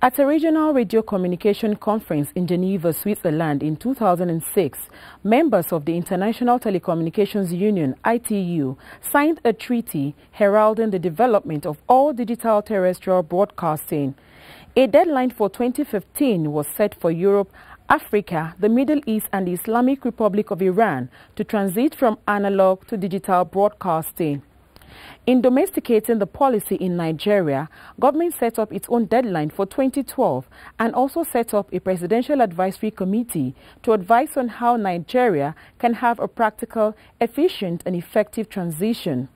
At a regional radio communication conference in Geneva, Switzerland in 2006, members of the International Telecommunications Union, ITU, signed a treaty heralding the development of all digital terrestrial broadcasting. A deadline for 2015 was set for Europe, Africa, the Middle East and the Islamic Republic of Iran to transit from analog to digital broadcasting. In domesticating the policy in Nigeria, government set up its own deadline for 2012 and also set up a presidential advisory committee to advise on how Nigeria can have a practical, efficient and effective transition.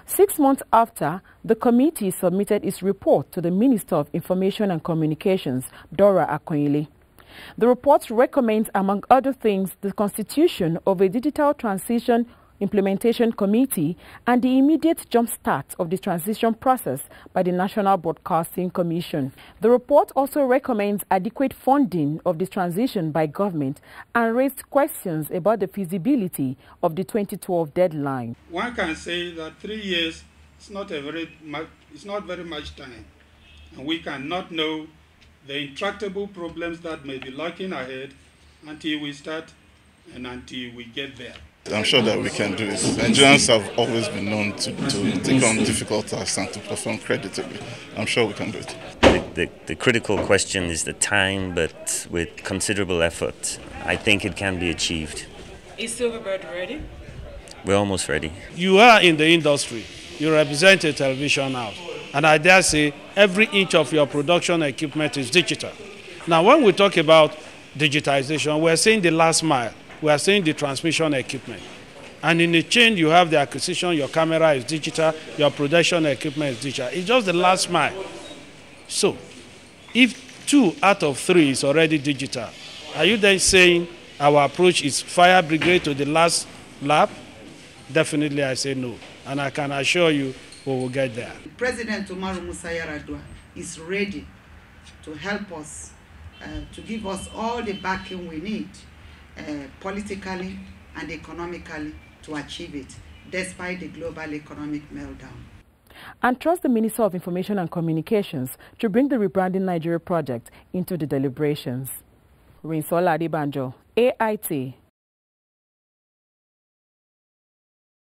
6 months after, the committee submitted its report to the Minister of Information and Communications, Dora Akonyele. The report recommends, among other things, the constitution of a digital transition implementation committee and the immediate jumpstart of the transition process by the National Broadcasting Commission. The report also recommends adequate funding of the transition by government and raised questions about the feasibility of the 2012 deadline. One can say that 3 years is not very much time, and we cannot know the intractable problems that may be lurking ahead until we start and until we get there. I'm sure that we can do it. Nigerians have always been known to take on difficult tasks and to perform creditably. I'm sure we can do it. The critical question is the time, but with considerable effort, I think it can be achieved. Is Silverbird ready? We're almost ready. You are in the industry. You represent a television house. And I dare say every inch of your production equipment is digital. Now, when we talk about digitization, we're saying the last mile. We are saying the transmission equipment. And in the chain, you have the acquisition, your camera is digital, your production equipment is digital. It's just the last mile. So, if 2 out of 3 is already digital, are you then saying our approach is fire brigade to the last lap? Definitely I say no. And I can assure you we will get there. President Umaru Musa Yar'Adua is ready to help us, to give us all the backing we need politically and economically to achieve it, despite the global economic meltdown. And trust the Minister of Information and Communications to bring the Rebranding Nigeria project into the deliberations. Aderinsola, AIT.